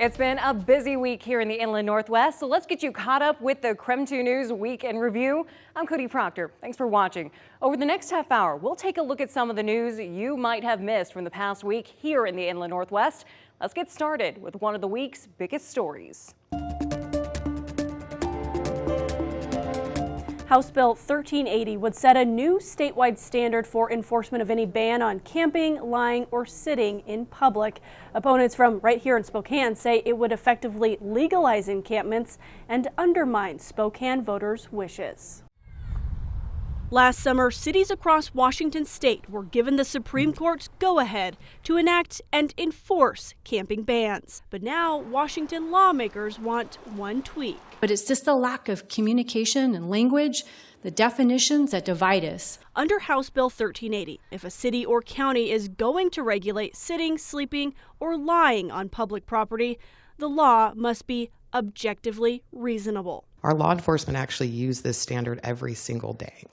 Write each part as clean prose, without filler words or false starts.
It's been a busy week here in the Inland Northwest, so let's get you caught up with the KREM 2 News Week in Review. I'm Cody Proctor. Thanks for watching. Over the next half hour, we'll take a look at some of the news you might have missed from the past week here in the Inland Northwest. Let's get started with one of the week's biggest stories. House Bill 1380 would set a new statewide standard for enforcement of any ban on camping, lying, or sitting in public. Opponents from right here in Spokane say it would effectively legalize encampments and undermine Spokane voters' wishes. Last summer, cities across Washington state were given the Supreme Court's go-ahead to enact and enforce camping bans. But now, Washington lawmakers want one tweak. But it's just the lack of communication and language, the definitions that divide us. Under House Bill 1380, if a city or county is going to regulate sitting, sleeping, or lying on public property, the law must be objectively reasonable. Our law enforcement actually use this standard every single day.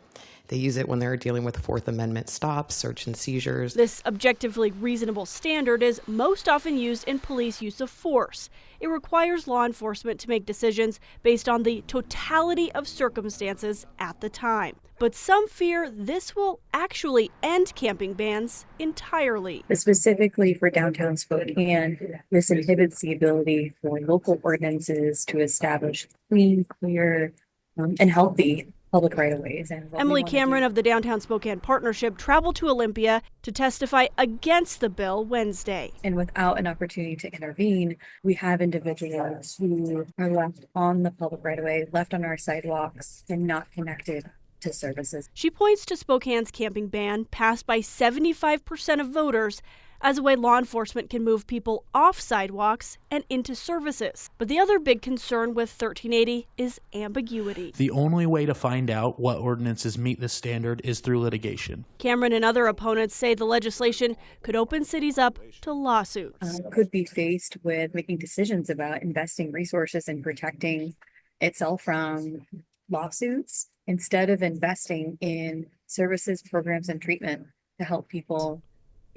They use it when they're dealing with Fourth Amendment stops, search and seizures. This objectively reasonable standard is most often used in police use of force. It requires law enforcement to make decisions based on the totality of circumstances at the time. But some fear this will actually end camping bans entirely. Specifically for downtown Spokane, this inhibits the ability for local ordinances to establish clean, clear, and healthy public right-of-ways. Emily Cameron of the Downtown Spokane Partnership traveled to Olympia to testify against the bill Wednesday. And without an opportunity to intervene, we have individuals who are left on the public right-of-way, left on our sidewalks, and not connected to services. She points to Spokane's camping ban, passed by 75% of voters, as a way law enforcement can move people off sidewalks and into services. But the other big concern with 1380 is ambiguity. The only way to find out what ordinances meet this standard is through litigation. Cameron and other opponents say the legislation could open cities up to lawsuits. Could be faced with making decisions about investing resources and protecting itself from lawsuits instead of investing in services, programs, and treatment to help people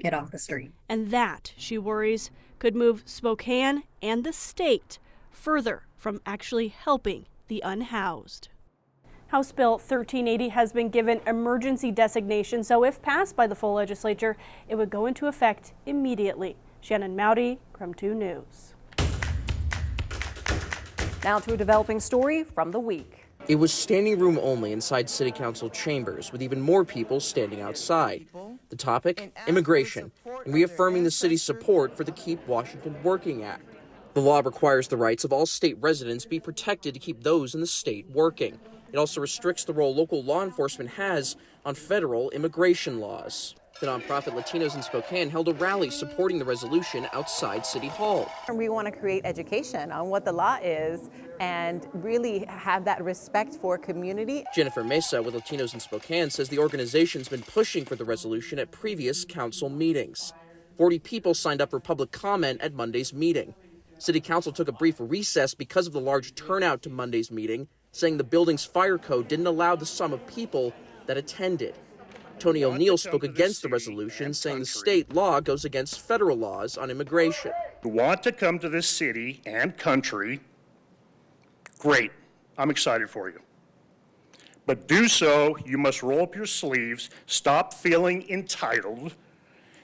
get off the street. And that, she worries, could move Spokane and the state further from actually helping the unhoused. House Bill 1380 has been given emergency designation, so if passed by the full legislature, it would go into effect immediately. Shannon Mowdy, KREM 2 News. Now to a developing story from the week. It was standing room only inside City Council chambers, with even more people standing outside. The topic, immigration, and reaffirming the city's support for the Keep Washington Working Act. The law requires the rights of all state residents be protected to keep those in the state working. It also restricts the role local law enforcement has on federal immigration laws. The nonprofit Latinos in Spokane held a rally supporting the resolution outside City Hall. We want to create education on what the law is and really have that respect for community. Jennifer Mesa with Latinos in Spokane says the organization's been pushing for the resolution at previous council meetings. 40 people signed up for public comment at Monday's meeting. City Council took a brief recess because of the large turnout to Monday's meeting, saying the building's fire code didn't allow the sum of people that attended. Tony O'Neill spoke against the resolution, saying the state law goes against federal laws on immigration. You want to come to this city and country, great, I'm excited for you. But do so, you must roll up your sleeves, stop feeling entitled,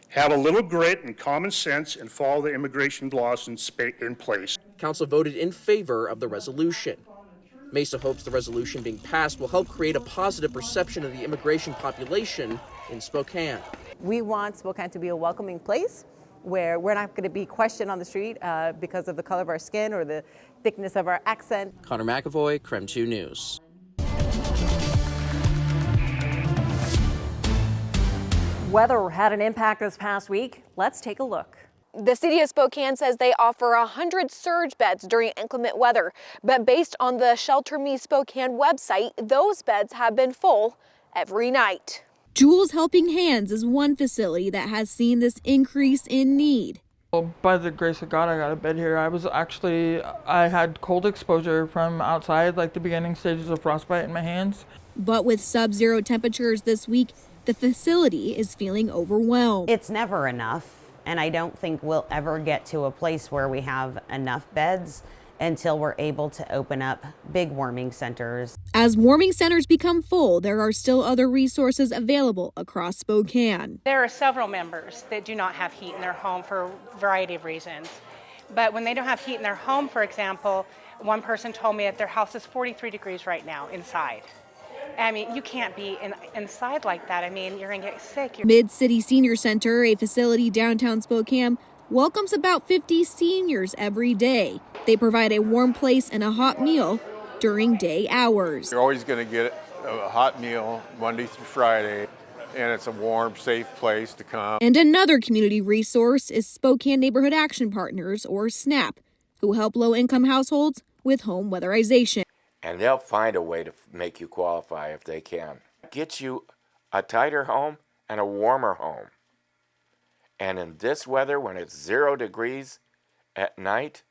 have a little grit and common sense, and follow the immigration laws in place. Council voted in favor of the resolution. Mesa hopes the resolution being passed will help create a positive perception of the immigration population in Spokane. We want Spokane to be a welcoming place where we're not going to be questioned on the street because of the color of our skin or the thickness of our accent. Connor McAvoy, KREM 2 News. Weather had an impact this past week. Let's take a look. The city of Spokane says they offer 100 surge beds during inclement weather, but based on the Shelter Me Spokane website, those beds have been full every night. Jules Helping Hands is one facility that has seen this increase in need. Well, by the grace of God, I got a bed here. I had cold exposure from outside, like the beginning stages of frostbite in my hands. But with sub-zero temperatures this week, the facility is feeling overwhelmed. It's never enough. And I don't think we'll ever get to a place where we have enough beds until we're able to open up big warming centers. As warming centers become full, there are still other resources available across Spokane. There are several members that do not have heat in their home for a variety of reasons. But when they don't have heat in their home, for example, one person told me that their house is 43 degrees right now inside. I mean, you can't be inside like that. I mean, you're going to get sick. Mid-City Senior Center, a facility downtown Spokane, welcomes about 50 seniors every day. They provide a warm place and a hot meal during day hours. You're always going to get a hot meal Monday through Friday, and it's a warm, safe place to come. And another community resource is Spokane Neighborhood Action Partners, or SNAP, who help low-income households with home weatherization. And they'll find a way to make you qualify if they can. Get you a tighter home and a warmer home. And in this weather, when it's 0 degrees at night,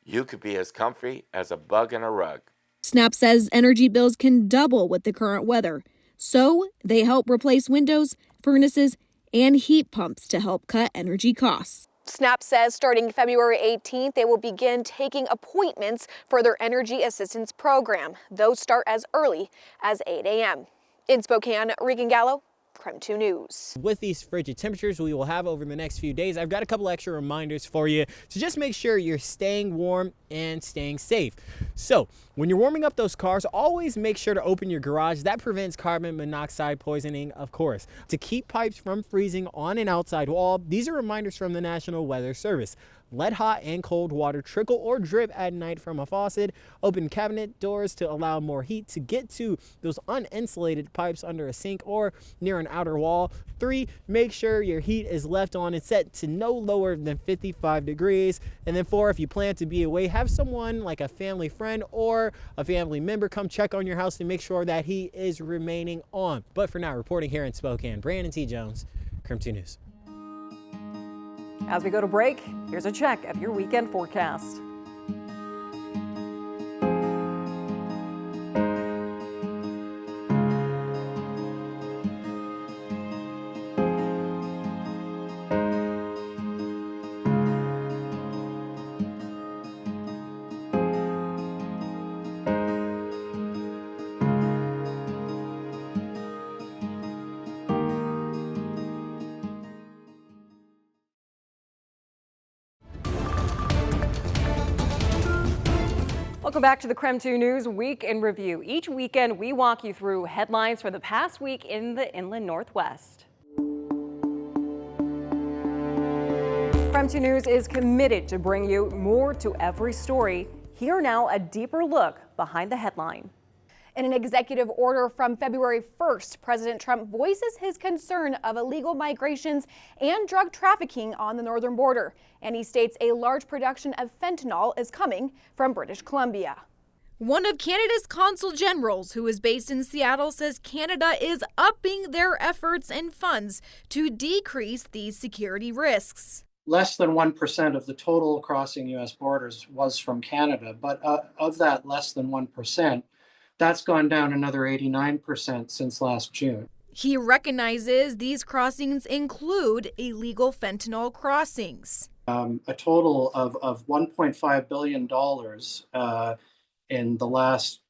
you could be as comfy as a bug in a rug. SNAP says energy bills can double with the current weather, so they help replace windows, furnaces, and heat pumps to help cut energy costs. SNAP says starting February 18th, they will begin taking appointments for their energy assistance program. Those start as early as 8 a.m. In Spokane, Regan Gallo, KREM 2 News. With these frigid temperatures we will have over the next few days, I've got a couple extra reminders for you to just make sure you're staying warm and staying safe. So when you're warming up those cars, always make sure to open your garage. That prevents carbon monoxide poisoning, of course. To keep pipes from freezing on an outside wall, these are reminders from the National Weather Service. Let hot and cold water trickle or drip at night from a faucet. Open cabinet doors to allow more heat to get to those uninsulated pipes under a sink or near an outer wall. 3, make sure your heat is left on and set to no lower than 55 degrees. And then 4, if you plan to be away, have someone like a family friend or a family member come check on your house to make sure that heat is remaining on. But for now, reporting here in Spokane, Brandon T. Jones, KREM 2 News. As we go to break, here's a check of your weekend forecast. Welcome back to the KREM 2 News Week in Review. Each weekend, we walk you through headlines for the past week in the Inland Northwest. KREM 2 News is committed to bring you more to every story. Here now, a deeper look behind the headline. In an executive order from February 1st, President Trump voices his concern of illegal migrations and drug trafficking on the northern border. And he states a large production of fentanyl is coming from British Columbia. One of Canada's consul generals, who is based in Seattle, says Canada is upping their efforts and funds to decrease these security risks. Less than 1% of the total crossing U.S. borders was from Canada, but of that less than 1%, that's gone down another 89% since last June. He recognizes these crossings include illegal fentanyl crossings. A total of $1.5 billion in the last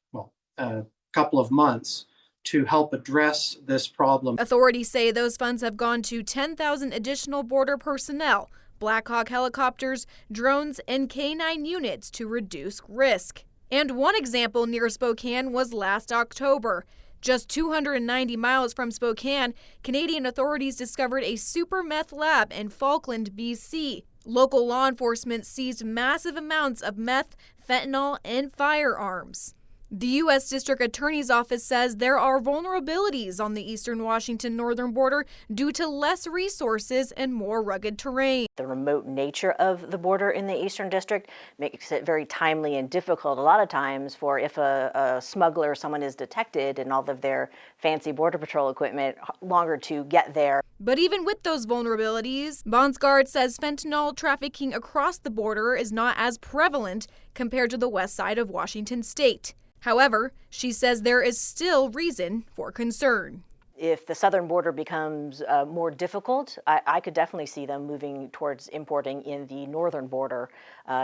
couple of months to help address this problem. Authorities say those funds have gone to 10,000 additional border personnel, Black Hawk helicopters, drones, and K-9 units to reduce risk. And one example near Spokane was last October. Just 290 miles from Spokane, Canadian authorities discovered a super meth lab in Falkland, BC. Local law enforcement seized massive amounts of meth, fentanyl, and firearms. The U.S. District Attorney's Office says there are vulnerabilities on the eastern Washington northern border due to less resources and more rugged terrain. The remote nature of the border in the Eastern District makes it very timely and difficult a lot of times for if a smuggler or someone is detected and all of their fancy Border Patrol equipment, longer to get there. But even with those vulnerabilities, Bonsgard says fentanyl trafficking across the border is not as prevalent compared to the west side of Washington state. However, she says there is still reason for concern. If the southern border becomes more difficult, I could definitely see them moving towards importing in the northern border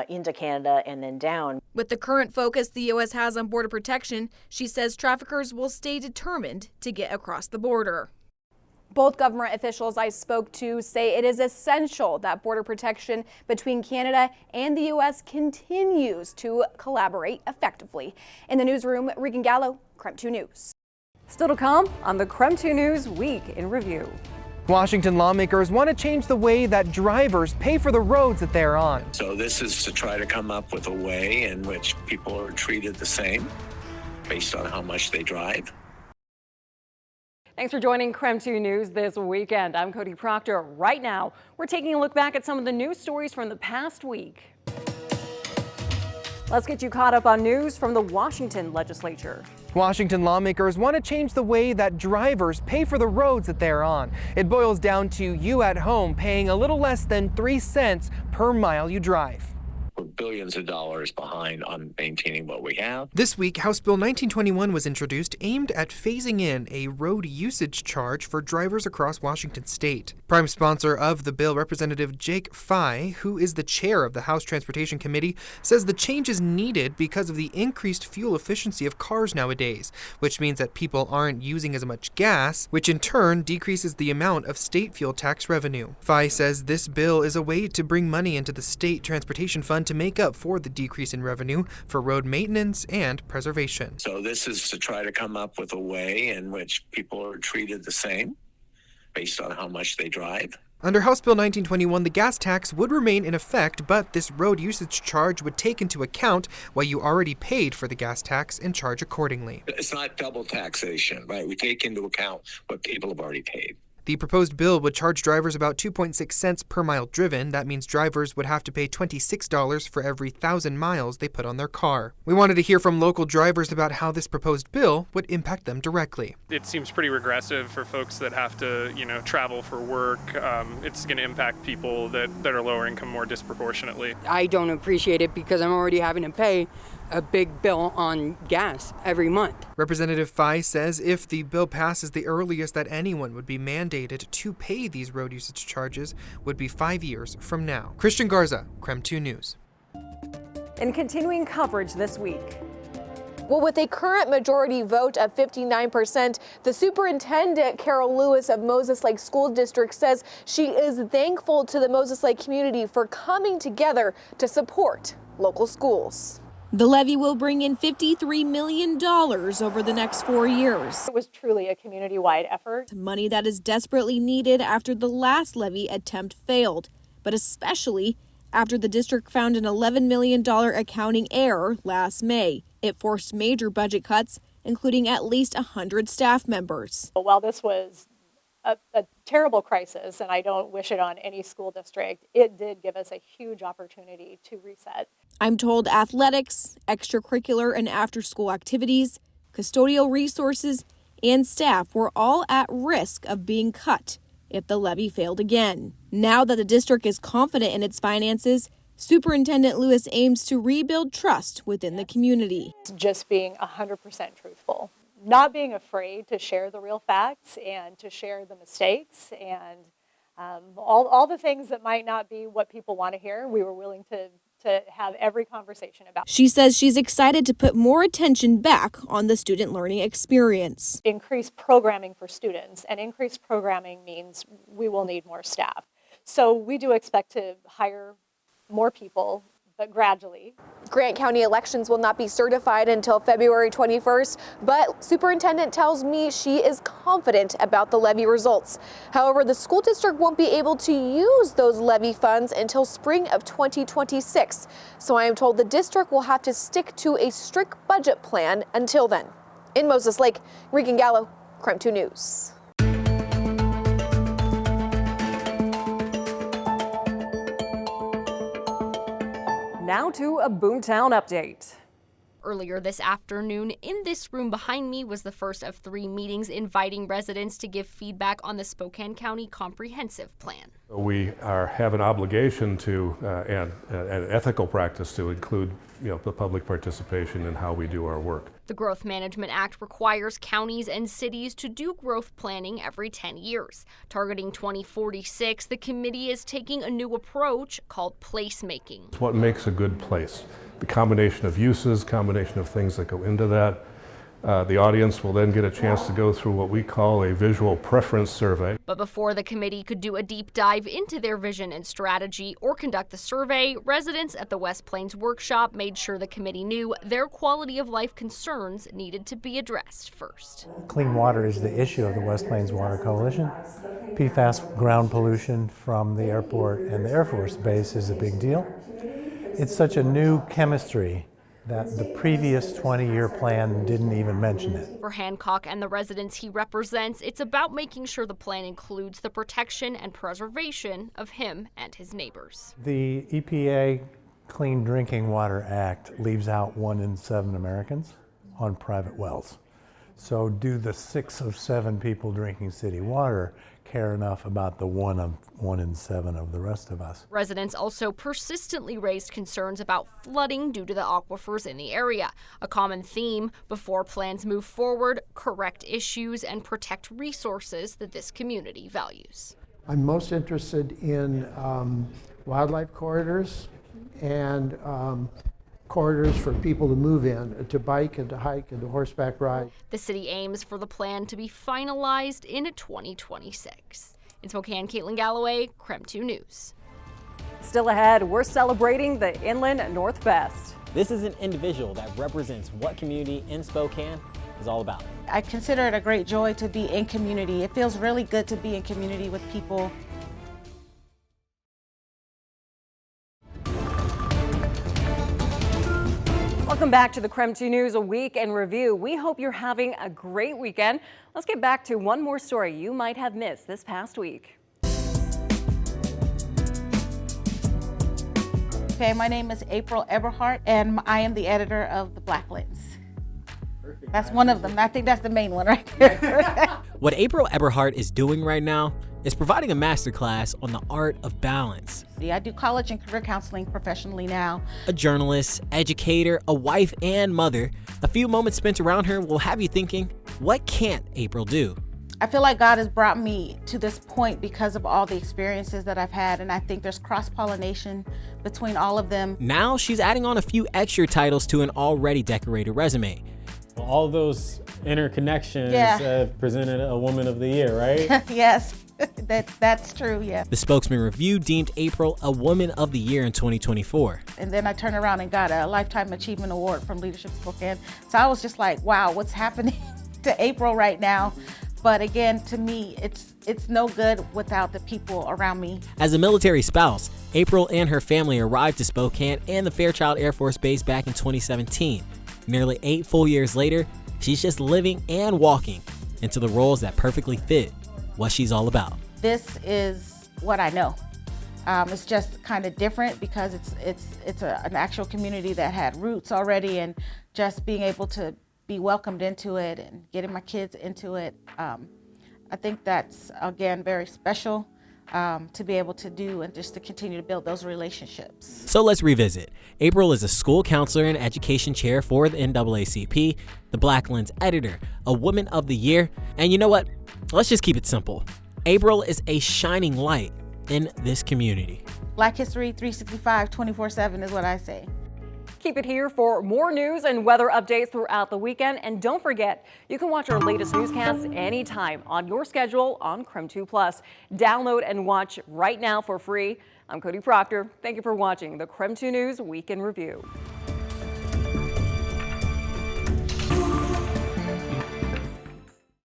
into Canada and then down. With the current focus the U.S. has on border protection, she says traffickers will stay determined to get across the border. Both government officials I spoke to say it is essential that border protection between Canada and the U.S. continues to collaborate effectively. In the newsroom, Regan Gallo, KREM 2 News. Still to come on the KREM 2 News Week in Review. Washington lawmakers want to change the way that drivers pay for the roads that they're on. So this is to try to come up with a way in which people are treated the same based on how much they drive. Thanks for joining KREM 2 News this weekend. I'm Cody Proctor. Right now, we're taking a look back at some of the news stories from the past week. Let's get you caught up on news from the Washington legislature. Washington lawmakers want to change the way that drivers pay for the roads that they're on. It boils down to you at home paying a little less than 3 cents per mile you drive. We're billions of dollars behind on maintaining what we have. This week, House Bill 1921 was introduced aimed at phasing in a road usage charge for drivers across Washington state. Prime sponsor of the bill, Representative Jake Fye, who is the chair of the House Transportation Committee, says the change is needed because of the increased fuel efficiency of cars nowadays, which means that people aren't using as much gas, which in turn decreases the amount of state fuel tax revenue. Fye says this bill is a way to bring money into the state transportation fund to make up for the decrease in revenue for road maintenance and preservation. So this is to try to come up with a way in which people are treated the same based on how much they drive. Under House Bill 1921, the gas tax would remain in effect, but this road usage charge would take into account what you already paid for the gas tax and charge accordingly. It's not double taxation, right? We take into account what people have already paid. The proposed bill would charge drivers about 2.6 cents per mile driven. That means drivers would have to pay $26 for every 1,000 miles they put on their car. We wanted to hear from local drivers about how this proposed bill would impact them directly. It seems pretty regressive for folks that have to, travel for work. It's going to impact people that are lower income more disproportionately. I don't appreciate it because I'm already having to pay a big bill on gas every month. Representative Fye says if the bill passes, the earliest that anyone would be mandated to pay these road usage charges would be 5 years from now. Christian Garza, KREM 2 News. In continuing coverage this week. Well, with a current majority vote of 59%, the superintendent, Carol Lewis of Moses Lake School District, says she is thankful to the Moses Lake community for coming together to support local schools. The levy will bring in $53 million over the next 4 years. It was truly a community-wide effort. Money that is desperately needed after the last levy attempt failed, but especially after the district found an $11 million accounting error last May. It forced major budget cuts, including at least 100 staff members. While this was a terrible crisis, and I don't wish it on any school district, it did give us a huge opportunity to reset. I'm told athletics, extracurricular and after-school activities, custodial resources, and staff were all at risk of being cut if the levy failed again. Now that the district is confident in its finances, Superintendent Lewis aims to rebuild trust within the community. Just being 100% truthful. Not being afraid to share the real facts and to share the mistakes and all the things that might not be what people want to hear. We were willing to have every conversation about. She says she's excited to put more attention back on the student learning experience. Increased programming for students, and increased programming means we will need more staff. So we do expect to hire more people, but gradually. Grant County elections will not be certified until February 21st, but superintendent tells me she is confident about the levy results. However, the school district won't be able to use those levy funds until spring of 2026. So I am told the district will have to stick to a strict budget plan until then. In Moses Lake, Regan Gallo, KREM 2 News. Now to a Boomtown update. Earlier this afternoon, in this room behind me was the first of 3 meetings inviting residents to give feedback on the Spokane County Comprehensive Plan. We have an obligation to and an ethical practice to include the public participation in how we do our work. The Growth Management Act requires counties and cities to do growth planning every 10 years. Targeting 2046, the committee is taking a new approach called placemaking. It's what makes a good place. The combination of uses, combination of things that go into that. The audience will then get a chance to go through what we call a visual preference survey. But before the committee could do a deep dive into their vision and strategy or conduct the survey, residents at the West Plains workshop made sure the committee knew their quality of life concerns needed to be addressed first. Clean water is the issue of the West Plains Water Coalition. PFAS ground pollution from the airport and the Air Force Base is a big deal. It's such a new chemistry that the previous 20-year plan didn't even mention it. For Hancock and the residents he represents, it's about making sure the plan includes the protection and preservation of him and his neighbors. The EPA Clean Drinking Water Act leaves out 1 in 7 Americans on private wells. So do the 6 of 7 people drinking city water care enough about the 1 in 7 of the rest of us? Residents also persistently raised concerns about flooding due to the aquifers in the area. A common theme before plans move forward: correct issues and protect resources that this community values. I'm most interested in wildlife corridors and corridors for people to move in, to bike and to hike and to horseback ride. The city aims for the plan to be finalized in 2026. In Spokane, Caitlin Galloway, KREM 2 News. Still ahead, we're celebrating the Inland Northwest. This is an individual that represents what community in Spokane is all about. I consider it a great joy to be in community. It feels really good to be in community with people. Welcome back to the KREM 2 News, a week in review. We hope you're having a great weekend. Let's get back to one more story you might have missed this past week. Okay, my name is April Eberhardt, and I am the editor of the Black Lens. That's one of them. I think that's the main one right there. What April Eberhardt is doing right now is providing a masterclass on the art of balance. I do college and career counseling professionally now. A journalist, educator, a wife, and mother, a few moments spent around her will have you thinking, what can't April do? I feel like God has brought me to this point because of all the experiences that I've had, and I think there's cross-pollination between all of them. Now she's adding on a few extra titles to an already decorated resume. All those interconnections presented a Woman of the Year, right? Yes, that's true, yeah. The Spokesman Review deemed April a Woman of the Year in 2024. And then I turned around and got a Lifetime Achievement Award from Leadership Spokane. So I was just like, wow, what's happening to April right now? But again, to me, it's no good without the people around me. As a military spouse, April and her family arrived to Spokane and the Fairchild Air Force Base back in 2017. Nearly 8 full years later, she's just living and walking into the roles that perfectly fit what she's all about. This is what I know. It's just kind of different because it's an actual community that had roots already, and just being able to be welcomed into it and getting my kids into it. I think that's, again, very special to be able to do and just to continue to build those relationships. So let's revisit. April is a school counselor and education chair for the NAACP, the Black Lens editor, a Woman of the Year, and you know what? Let's just keep it simple. April is a shining light in this community. Black History 365, 24/7 is what I say. Keep it here for more news and weather updates throughout the weekend. And don't forget, you can watch our latest newscasts anytime on your schedule on KREM 2 Plus. Download and watch right now for free. I'm Cody Proctor. Thank you for watching the KREM 2 News Week in Review.